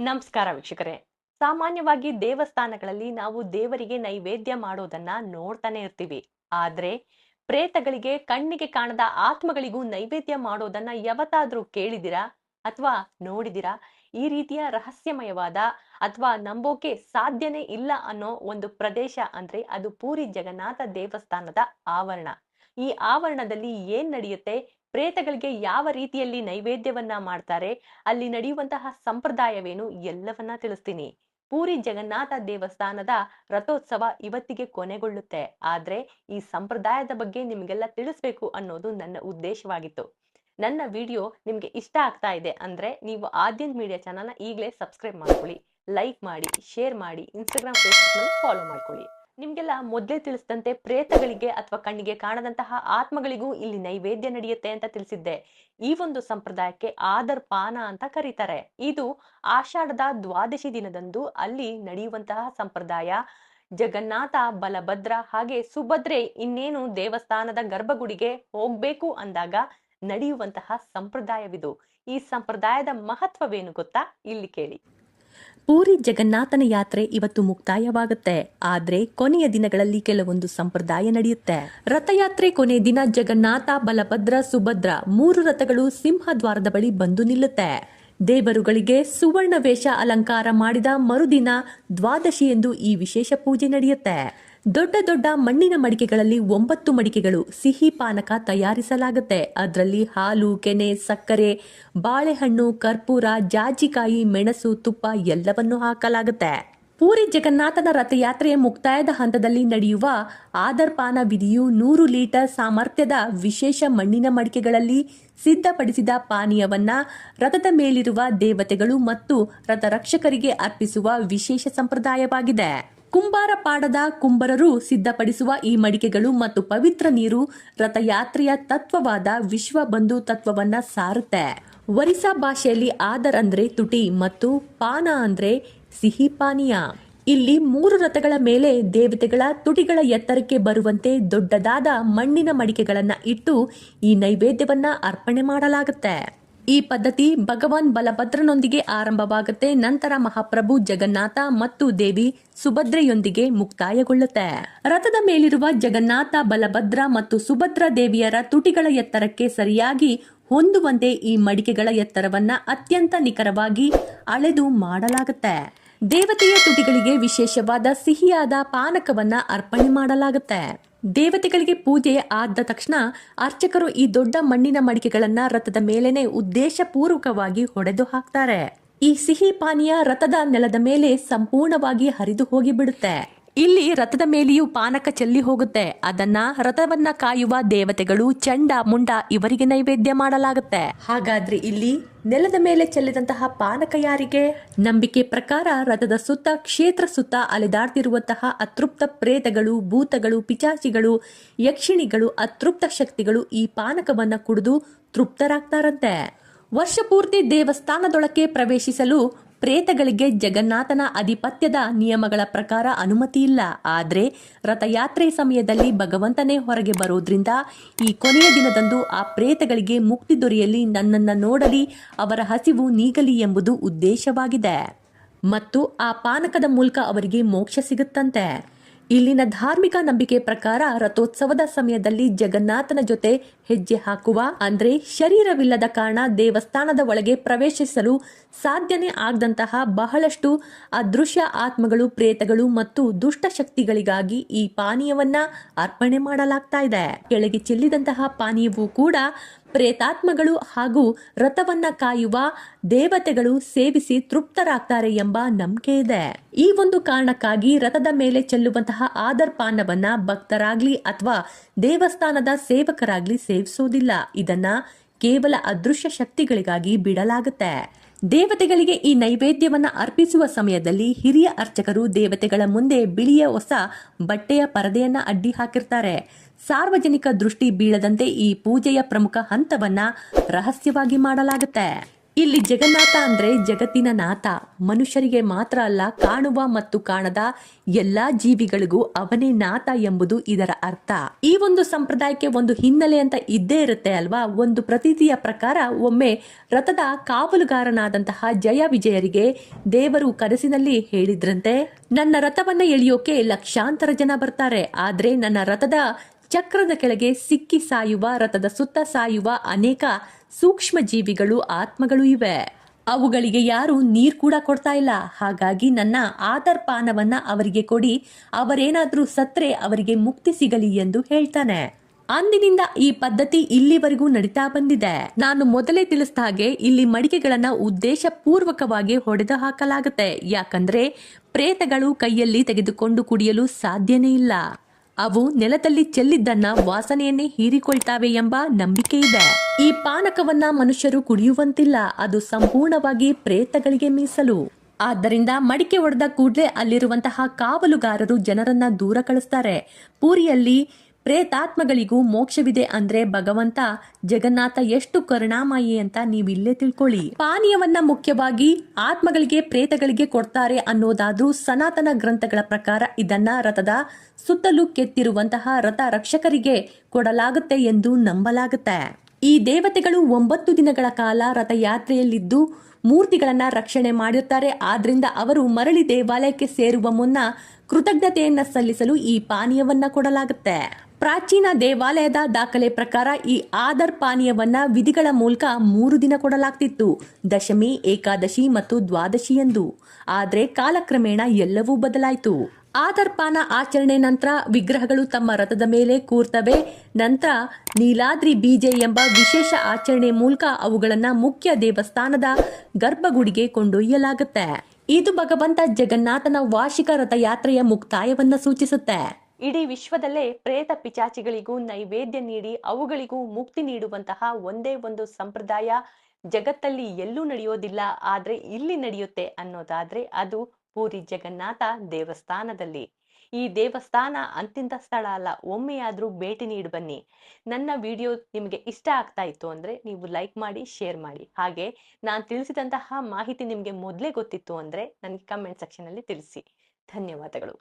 ನಮಸ್ಕಾರ ವೀಕ್ಷಕರೇ. ಸಾಮಾನ್ಯವಾಗಿ ದೇವಸ್ಥಾನಗಳಲ್ಲಿ ನಾವು ದೇವರಿಗೆ ನೈವೇದ್ಯ ಮಾಡೋದನ್ನ ನೋಡ್ತಾನೆ ಇರ್ತೀವಿ. ಆದ್ರೆ ಪ್ರೇತಗಳಿಗೆ ಕಣ್ಣಿಗೆ ಕಾಣದ ಆತ್ಮಗಳಿಗೂ ನೈವೇದ್ಯ ಮಾಡೋದನ್ನ ಯಾವತ್ತಾದ್ರೂ ಕೇಳಿದಿರಾ ಅಥವಾ ನೋಡಿದಿರಾ? ಈ ರೀತಿಯ ರಹಸ್ಯಮಯವಾದ ಅಥವಾ ನಂಬೋಕೆ ಸಾಧ್ಯನೇ ಇಲ್ಲ ಅನ್ನೋ ಒಂದು ಪ್ರದೇಶ ಅಂದ್ರೆ ಅದು ಪೂರಿ ಜಗನ್ನಾಥ ದೇವಸ್ಥಾನದ ಆವರಣ. ಈ ಆವರಣದಲ್ಲಿ ಏನ್ ನಡೆಯುತ್ತೆ? ಪ್ರೇತಗಳಿಗೆ ಯಾವ ರೀತಿಯಲ್ಲಿ ನೈವೇದ್ಯವನ್ನ ಮಾಡ್ತಾರೆ? ಅಲ್ಲಿ ನಡೆಯುವಂತಹ ಸಂಪ್ರದಾಯವೇನು ಎಲ್ಲವನ್ನ ತಿಳಿಸ್ತೀನಿ. ಪೂರಿ ಜಗನ್ನಾಥ ದೇವಸ್ಥಾನದ ರಥೋತ್ಸವ ಇವತ್ತಿಗೆ ಕೊನೆಗೊಳ್ಳುತ್ತೆ. ಆದ್ರೆ ಈ ಸಂಪ್ರದಾಯದ ಬಗ್ಗೆ ನಿಮ್ಗೆಲ್ಲ ತಿಳಿಸ್ಬೇಕು ಅನ್ನೋದು ನನ್ನ ಉದ್ದೇಶವಾಗಿತ್ತು. ನನ್ನ ವಿಡಿಯೋ ನಿಮ್ಗೆ ಇಷ್ಟ ಆಗ್ತಾ ಇದೆ ಅಂದ್ರೆ ನೀವು ಆದ್ಯನ್ ಮೀಡಿಯಾ ಚಾನಲ್ನ ಈಗಲೇ ಸಬ್ಸ್ಕ್ರೈಬ್ ಮಾಡ್ಕೊಳ್ಳಿ, ಲೈಕ್ ಮಾಡಿ, ಶೇರ್ ಮಾಡಿ, ಇನ್ಸ್ಟಾಗ್ರಾಮ್, ಫೇಸ್ಬುಕ್ ನಲ್ಲಿ ಫಾಲೋ ಮಾಡ್ಕೊಳ್ಳಿ. ನಿಮ್ಗೆಲ್ಲ ಮೊದ್ಲೇ ತಿಳಿಸಿದಂತೆ ಪ್ರೇತಗಳಿಗೆ ಅಥವಾ ಕಣ್ಣಿಗೆ ಕಾಣದಂತಹ ಆತ್ಮಗಳಿಗೂ ಇಲ್ಲಿ ನೈವೇದ್ಯ ನಡೆಯುತ್ತೆ ಅಂತ ತಿಳಿಸಿದ್ದೆ. ಈ ಒಂದು ಸಂಪ್ರದಾಯಕ್ಕೆ ಆದರ್ ಪಾನ ಅಂತ ಕರೀತಾರೆ. ಇದು ಆಷಾಢದ ದ್ವಾದಶಿ ದಿನದಂದು ಅಲ್ಲಿ ನಡೆಯುವಂತಹ ಸಂಪ್ರದಾಯ. ಜಗನ್ನಾಥ, ಬಲಭದ್ರ ಹಾಗೆ ಸುಭದ್ರೆ ಇನ್ನೇನು ದೇವಸ್ಥಾನದ ಗರ್ಭಗುಡಿಗೆ ಹೋಗ್ಬೇಕು ಅಂದಾಗ ನಡೆಯುವಂತಹ ಸಂಪ್ರದಾಯವಿದು. ಈ ಸಂಪ್ರದಾಯದ ಮಹತ್ವವೇನು ಗೊತ್ತಾ? ಇಲ್ಲಿ ಕೇಳಿ. ಪೂರಿ ಜಗನ್ನಾಥನ ಯಾತ್ರೆ ಇವತ್ತು ಮುಕ್ತಾಯವಾಗುತ್ತೆ. ಆದ್ರೆ ಕೊನೆಯ ದಿನಗಳಲ್ಲಿ ಕೆಲವೊಂದು ಸಂಪ್ರದಾಯ ನಡೆಯುತ್ತೆ. ರಥಯಾತ್ರೆ ಕೊನೆ ದಿನ ಜಗನ್ನಾಥ, ಬಲಭದ್ರ, ಸುಭದ್ರ 3 ರಥಗಳು ಸಿಂಹದ್ವಾರದ ಬಳಿ ಬಂದು ನಿಲ್ಲುತ್ತೆ. ದೇವರುಗಳಿಗೆ ಸುವರ್ಣ ವೇಷ ಅಲಂಕಾರ ಮಾಡಿದ ಮರುದಿನ ದ್ವಾದಶಿ ಎಂದು ಈ ವಿಶೇಷ ಪೂಜೆ ನಡೆಯುತ್ತೆ. ದೊಡ್ಡ ದೊಡ್ಡ ಮಣ್ಣಿನ ಮಡಿಕೆಗಳಲ್ಲಿ 9 ಮಡಿಕೆಗಳು ಸಿಹಿ ಪಾನಕ ತಯಾರಿಸಲಾಗುತ್ತೆ. ಅದರಲ್ಲಿ ಹಾಲು, ಕೆನೆ, ಸಕ್ಕರೆ, ಬಾಳೆಹಣ್ಣು, ಕರ್ಪೂರ, ಜಾಜಿಕಾಯಿ, ಮೆಣಸು, ತುಪ್ಪ ಎಲ್ಲವನ್ನೂ ಹಾಕಲಾಗುತ್ತೆ. ಪೂರಿ ಜಗನ್ನಾಥನ ರಥಯಾತ್ರೆಯ ಮುಕ್ತಾಯದ ಹಂತದಲ್ಲಿ ನಡೆಯುವ ಆದರ್ಪಾನ ವಿಧಿಯು 100 ಲೀಟರ್ ಸಾಮರ್ಥ್ಯದ ವಿಶೇಷ ಮಣ್ಣಿನ ಮಡಿಕೆಗಳಲ್ಲಿ ಸಿದ್ಧಪಡಿಸಿದ ಪಾನೀಯವನ್ನ ರಥದ ಮೇಲಿರುವ ದೇವತೆಗಳು ಮತ್ತು ರಥರಕ್ಷಕರಿಗೆ ಅರ್ಪಿಸುವ ವಿಶೇಷ ಸಂಪ್ರದಾಯವಾಗಿದೆ. ಕುಂಬಾರ ಪಾಡದ ಕುಂಬರರು ಸಿದ್ಧಪಡಿಸುವ ಈ ಮಡಿಕೆಗಳು ಮತ್ತು ಪವಿತ್ರ ನೀರು ರಥಯಾತ್ರೆಯ ತತ್ವವಾದ ವಿಶ್ವ ಬಂಧು ತತ್ವವನ್ನ ಸಾರುತ್ತೆ. ಒರಿಸ್ಸಾ ಭಾಷೆಯಲ್ಲಿ ಆದರ್ ಅಂದ್ರೆ ತುಟಿ ಮತ್ತು ಪಾನ ಅಂದ್ರೆ ಸಿಹಿ ಪಾನೀಯ. ಇಲ್ಲಿ 3 ರಥಗಳ ಮೇಲೆ ದೇವತೆಗಳ ತುಟಿಗಳ ಎತ್ತರಕ್ಕೆ ಬರುವಂತೆ ದೊಡ್ಡದಾದ ಮಣ್ಣಿನ ಮಡಿಕೆಗಳನ್ನ ಇಟ್ಟು ಈ ನೈವೇದ್ಯವನ್ನ ಅರ್ಪಣೆ ಮಾಡಲಾಗುತ್ತೆ. ಈ ಪದ್ಧತಿ ಭಗವಾನ್ ಬಲಭದ್ರನೊಂದಿಗೆ ಆರಂಭವಾಗುತ್ತೆ. ನಂತರ ಮಹಾಪ್ರಭು ಜಗನ್ನಾಥ ಮತ್ತು ದೇವಿ ಸುಭದ್ರೆಯೊಂದಿಗೆ ಮುಕ್ತಾಯಗೊಳ್ಳುತ್ತೆ. ರಥದ ಮೇಲಿರುವ ಜಗನ್ನಾಥ, ಬಲಭದ್ರ ಮತ್ತು ಸುಭದ್ರ ದೇವಿಯರ ತುಟಿಗಳ ಎತ್ತರಕ್ಕೆ ಸರಿಯಾಗಿ ಹೊಂದುವಂತೆ ಈ ಮಡಿಕೆಗಳ ಎತ್ತರವನ್ನ ಅತ್ಯಂತ ನಿಖರವಾಗಿ ಅಳೆದು ಮಾಡಲಾಗುತ್ತೆ. ದೇವತೆಯ ತುಟಿಗಳಿಗೆ ವಿಶೇಷವಾದ ಸಿಹಿಯಾದ ಪಾನಕವನ್ನ ಅರ್ಪಣೆ ಮಾಡಲಾಗುತ್ತೆ. ದೇವತೆಗಳಿಗೆ ಪೂಜೆ ಆದ ತಕ್ಷಣ ಅರ್ಚಕರು ಈ ದೊಡ್ಡ ಮಣ್ಣಿನ ಮಡಿಕೆಗಳನ್ನ ರಥದ ಮೇಲೇನೆ ಉದ್ದೇಶಪೂರ್ವಕವಾಗಿ ಹೊಡೆದು ಹಾಕ್ತಾರೆ. ಈ ಸಿಹಿ ಪಾನೀಯ ರಥದ ನೆಲದ ಮೇಲೆ ಸಂಪೂರ್ಣವಾಗಿ ಹರಿದು ಹೋಗಿ ಬಿಡುತ್ತೆ. ಇಲ್ಲಿ ರಥದ ಮೇಲೆಯೂ ಪಾನಕ ಚೆಲ್ಲಿ ಹೋಗುತ್ತೆ. ಅದನ್ನ ರಥವನ್ನ ಕಾಯುವ ದೇವತೆಗಳು, ಚಂಡ ಮುಂಡ ಇವರಿಗೆ ನೈವೇದ್ಯ ಮಾಡಲಾಗುತ್ತೆ. ಹಾಗಾದ್ರೆ ಇಲ್ಲಿ ನೆಲದ ಮೇಲೆ ಚೆಲ್ಲಿದಂತಹ ಪಾನಕ ಯಾರಿಗೆ? ನಂಬಿಕೆ ಪ್ರಕಾರ ರಥದ ಸುತ್ತ, ಕ್ಷೇತ್ರ ಸುತ್ತ ಅಲೆದಾಡ್ತಿರುವಂತಹ ಅತೃಪ್ತ ಪ್ರೇತಗಳು, ಭೂತಗಳು, ಪಿಚಾಚಿಗಳು, ಯಕ್ಷಿಣಿಗಳು, ಅತೃಪ್ತ ಶಕ್ತಿಗಳು ಈ ಪಾನಕವನ್ನ ಕುಡಿದು ತೃಪ್ತರಾಗ್ತಾರಂತೆ. ವರ್ಷ ಪೂರ್ತಿ ದೇವಸ್ಥಾನದೊಳಕ್ಕೆ ಪ್ರವೇಶಿಸಲು ಪ್ರೇತಗಳಿಗೆ ಜಗನ್ನಾಥನ ಅಧಿಪತ್ಯದ ನಿಯಮಗಳ ಪ್ರಕಾರ ಅನುಮತಿ ಇಲ್ಲ. ಆದ್ರೆ ರಥಯಾತ್ರೆ ಸಮಯದಲ್ಲಿ ಭಗವಂತನೇ ಹೊರಗೆ ಬರೋದ್ರಿಂದ ಈ ಕೊನೆಯ ದಿನದಂದು ಆ ಪ್ರೇತಗಳಿಗೆ ಮುಕ್ತಿ ದೊರೆಯಲಿ, ನನ್ನನ್ನ ನೋಡಲಿ, ಅವರ ಹಸಿವು ನೀಗಲಿ ಎಂಬುದು ಉದ್ದೇಶವಾಗಿದೆ. ಮತ್ತು ಆ ಪಾನಕದ ಮೂಲಕ ಅವರಿಗೆ ಮೋಕ್ಷ ಸಿಗುತ್ತಂತೆ. ಇಲ್ಲಿನ ಧಾರ್ಮಿಕ ನಂಬಿಕೆ ಪ್ರಕಾರ ರಥೋತ್ಸವದ ಸಮಯದಲ್ಲಿ ಜಗನ್ನಾಥನ ಜೊತೆ ಹೆಜ್ಜೆ ಹಾಕುವ ಅಂದ್ರೆ ಶರೀರವಿಲ್ಲದ ಕಾರಣ ದೇವಸ್ಥಾನದ ಒಳಗೆ ಪ್ರವೇಶಿಸಲು ಸಾಧ್ಯನೇ ಆಗದಂತಹ ಬಹಳಷ್ಟು ಅದೃಶ್ಯ ಆತ್ಮಗಳು, ಪ್ರೇತಗಳು ಮತ್ತು ದುಷ್ಟ ಶಕ್ತಿಗಳಿಗಾಗಿ ಈ ಪಾನೀಯವನ್ನ ಅರ್ಪಣೆ ಮಾಡಲಾಗ್ತಾ ಇದೆ. ಕೆಳಗೆ ಚೆಲ್ಲಿದಂತಹ ಪಾನೀಯವೂ ಕೂಡ ಪ್ರೇತಾತ್ಮಗಳು ಹಾಗೂ ರಥವನ್ನ ಕಾಯುವ ದೇವತೆಗಳು ಸೇವಿಸಿ ತೃಪ್ತರಾಗ್ತಾರೆ ಎಂಬ ನಂಬಿಕೆ ಇದೆ. ಈ ಒಂದು ಕಾರಣಕ್ಕಾಗಿ ರಥದ ಮೇಲೆ ಚೆಲ್ಲುವಂತಹ ಆದರ್ ಪಾನವನ್ನ ಭಕ್ತರಾಗ್ಲಿ ಅಥವಾ ದೇವಸ್ಥಾನದ ಸೇವಕರಾಗ್ಲಿ ಸೇವಿಸೋದಿಲ್ಲ. ಇದನ್ನ ಕೇವಲ ಅದೃಶ್ಯ ಶಕ್ತಿಗಳಿಗಾಗಿ ಬಿಡಲಾಗುತ್ತೆ. ದೇವತೆಗಳಿಗೆ ಈ ನೈವೇದ್ಯವನ್ನ ಅರ್ಪಿಸುವ ಸಮಯದಲ್ಲಿ ಹಿರಿಯ ಅರ್ಚಕರು ದೇವತೆಗಳ ಮುಂದೆ ಬಿಳಿಯ ಹೊಸ ಬಟ್ಟೆಯ ಪರದೆಯನ್ನ ಅಡ್ಡಿ ಹಾಕಿರ್ತಾರೆ. ಸಾರ್ವಜನಿಕ ದೃಷ್ಟಿ ಬೀಳದಂತೆ ಈ ಪೂಜೆಯ ಪ್ರಮುಖ ಹಂತವನ್ನ ರಹಸ್ಯವಾಗಿ ಮಾಡಲಾಗುತ್ತೆ. ಇಲ್ಲಿ ಜಗನ್ನಾಥ ಅಂದ್ರೆ ಜಗತ್ತಿನ ನಾಥ. ಮನುಷ್ಯರಿಗೆ ಮಾತ್ರ ಅಲ್ಲ, ಕಾಣುವ ಮತ್ತು ಕಾಣದ ಎಲ್ಲಾ ಜೀವಿಗಳಿಗೂ ಅವನೇ ನಾಥ ಎಂಬುದು ಇದರ ಅರ್ಥ. ಈ ಒಂದು ಸಂಪ್ರದಾಯಕ್ಕೆ ಒಂದು ಹಿನ್ನೆಲೆ ಅಂತ ಇದ್ದೇ ಇರುತ್ತೆ ಅಲ್ವಾ. ಒಂದು ಪ್ರತೀತಿಯ ಪ್ರಕಾರ ಒಮ್ಮೆ ರಥದ ಕಾವಲುಗಾರನಾದಂತಹ ಜಯ ವಿಜಯರಿಗೆ ದೇವರು ಕನಸಿನಲ್ಲಿ ಹೇಳಿದ್ರಂತೆ, ನನ್ನ ರಥವನ್ನ ಎಳೆಯೋಕೆ ಲಕ್ಷಾಂತರ ಜನ ಬರ್ತಾರೆ, ಆದ್ರೆ ನನ್ನ ರಥದ ಚಕ್ರದ ಕೆಳಗೆ ಸಿಕ್ಕಿ ಸಾಯುವ, ರಥದ ಸುತ್ತ ಸಾಯುವ ಅನೇಕ ಸೂಕ್ಷ್ಮ ಜೀವಿಗಳು, ಆತ್ಮಗಳು ಇವೆ. ಅವುಗಳಿಗೆ ಯಾರು ನೀರ್ ಕೂಡ ಕೊಡ್ತಾ ಇಲ್ಲ. ಹಾಗಾಗಿ ನನ್ನ ಆದರ್ ಪಾನವನ್ನ ಅವರಿಗೆ ಕೊಡಿ, ಅವರೇನಾದ್ರೂ ಸತ್ರೆ ಅವರಿಗೆ ಮುಕ್ತಿ ಸಿಗಲಿ ಎಂದು ಹೇಳ್ತಾನೆ. ಅಂದಿನಿಂದ ಈ ಪದ್ಧತಿ ಇಲ್ಲಿವರೆಗೂ ನಡೀತಾ ಬಂದಿದೆ. ನಾನು ಮೊದಲೇ ತಿಳಿಸಿದ ಹಾಗೆ ಇಲ್ಲಿ ಮಡಿಕೆಗಳನ್ನ ಉದ್ದೇಶ ಪೂರ್ವಕವಾಗಿ ಹೊಡೆದು ಹಾಕಲಾಗುತ್ತೆ. ಯಾಕಂದ್ರೆ ಪ್ರೇತಗಳು ಕೈಯಲ್ಲಿ ತೆಗೆದುಕೊಂಡು ಕುಡಿಯಲು ಸಾಧ್ಯನೇ ಇಲ್ಲ. ಅವು ನೆಲದಲ್ಲಿ ಚೆಲ್ಲಿದ್ದನ್ನ ವಾಸನೆಯನ್ನೇ ಹೀರಿಕೊಳ್ತಾವೆ ಎಂಬ ನಂಬಿಕೆ ಇದೆ. ಈ ಪಾನಕವನ್ನ ಮನುಷ್ಯರು ಕುಡಿಯುವಂತಿಲ್ಲ, ಅದು ಸಂಪೂರ್ಣವಾಗಿ ಪ್ರೇತಗಳಿಗೆ ಮೀಸಲು. ಆದ್ದರಿಂದ ಮಡಿಕೆ ಒಡೆದ ಕೂಡಲೇ ಅಲ್ಲಿರುವಂತಹ ಕಾವಲುಗಾರರು ಜನರನ್ನ ದೂರ ಕಳಿಸ್ತಾರೆ. ಪೂರಿಯಲ್ಲಿ ಪ್ರೇತಾತ್ಮಗಳಿಗೂ ಮೋಕ್ಷವಿದೆ ಅಂದ್ರೆ ಭಗವಂತ ಜಗನ್ನಾಥ ಎಷ್ಟು ಕರುಣಾಮಯಿ ಅಂತ ನೀವಿಲ್ಲೇ ತಿಳ್ಕೊಳ್ಳಿ. ಪಾನೀಯವನ್ನ ಮುಖ್ಯವಾಗಿ ಆತ್ಮಗಳಿಗೆ, ಪ್ರೇತಗಳಿಗೆ ಕೊಡ್ತಾರೆ ಅನ್ನೋದಾದ್ರೂ ಸನಾತನ ಗ್ರಂಥಗಳ ಪ್ರಕಾರ ಇದನ್ನ ರಥದ ಸುತ್ತಲೂ ಕೆತ್ತಿರುವಂತಹ ರಥ ರಕ್ಷಕರಿಗೆ ಕೊಡಲಾಗುತ್ತೆ ಎಂದು ನಂಬಲಾಗುತ್ತೆ. ಈ ದೇವತೆಗಳು 9 ದಿನಗಳ ಕಾಲ ರಥಯಾತ್ರೆಯಲ್ಲಿದ್ದು ಮೂರ್ತಿಗಳನ್ನ ರಕ್ಷಣೆ ಮಾಡಿರ್ತಾರೆ. ಆದ್ರಿಂದ ಅವರು ಮರಳಿ ದೇವಾಲಯಕ್ಕೆ ಸೇರುವ ಮುನ್ನ ಕೃತಜ್ಞತೆಯನ್ನ ಸಲ್ಲಿಸಲು ಈ ಪಾನೀಯವನ್ನ ಕೊಡಲಾಗುತ್ತೆ. ಪ್ರಾಚೀನ ದೇವಾಲಯದ ದಾಖಲೆ ಪ್ರಕಾರ ಈ ಆದರ್ ಪಾನೀಯವನ್ನ ವಿಧಿಗಳ ಮೂಲಕ 3 ದಿನ ಕೊಡಲಾಗ್ತಿತ್ತು, ದಶಮಿ, ಏಕಾದಶಿ ಮತ್ತು ದ್ವಾದಶಿ ಎಂದು. ಆದ್ರೆ ಕಾಲಕ್ರಮೇಣ ಎಲ್ಲವೂ ಬದಲಾಯಿತು. ಆದರ್ ಪಾನ ಆಚರಣೆ ನಂತರ ವಿಗ್ರಹಗಳು ತಮ್ಮ ರಥದ ಮೇಲೆ ಕೂರ್ತವೆ. ನಂತರ ನೀಲಾದ್ರಿ ಬೀಜೆ ಎಂಬ ವಿಶೇಷ ಆಚರಣೆ ಮೂಲಕ ಅವುಗಳನ್ನ ಮುಖ್ಯ ದೇವಸ್ಥಾನದ ಗರ್ಭಗುಡಿಗೆ ಕೊಂಡೊಯ್ಯಲಾಗುತ್ತೆ. ಇದು ಭಗವಂತ ಜಗನ್ನಾಥನ ವಾರ್ಷಿಕ ರಥಯಾತ್ರೆಯ ಮುಕ್ತಾಯವನ್ನ ಸೂಚಿಸುತ್ತೆ. ಇಡೀ ವಿಶ್ವದಲ್ಲೇ ಪ್ರೇತ ಪಿಚಾಚಿಗಳಿಗೂ ನೈವೇದ್ಯ ನೀಡಿ ಅವುಗಳಿಗೂ ಮುಕ್ತಿ ನೀಡುವಂತಹ ಒಂದೇ ಒಂದು ಸಂಪ್ರದಾಯ ಜಗತ್ತಲ್ಲಿ ಎಲ್ಲೂ ನಡೆಯೋದಿಲ್ಲ, ಆದ್ರೆ ಇಲ್ಲಿ ನಡೆಯುತ್ತೆ ಅನ್ನೋದಾದ್ರೆ ಅದು ಪೂರಿ ಜಗನ್ನಾಥ ದೇವಸ್ಥಾನದಲ್ಲಿ. ಈ ದೇವಸ್ಥಾನ ಅಂತಿಂತ ಸ್ಥಳ ಅಲ್ಲ, ಒಮ್ಮೆಯಾದ್ರೂ ಭೇಟಿ ನೀಡಿ ಬನ್ನಿ. ನನ್ನ ವಿಡಿಯೋ ನಿಮಗೆ ಇಷ್ಟ ಆಗ್ತಾ ಇತ್ತು ಅಂದ್ರೆ ನೀವು ಲೈಕ್ ಮಾಡಿ, ಶೇರ್ ಮಾಡಿ. ಹಾಗೆ ನಾನು ತಿಳಿಸಿದಂತಹ ಮಾಹಿತಿ ನಿಮಗೆ ಮೊದಲೇ ಗೊತ್ತಿತ್ತು ಅಂದ್ರೆ ನನಗೆ ಕಮೆಂಟ್ ಸೆಕ್ಷನ್ ಅಲ್ಲಿ ತಿಳಿಸಿ. ಧನ್ಯವಾದಗಳು.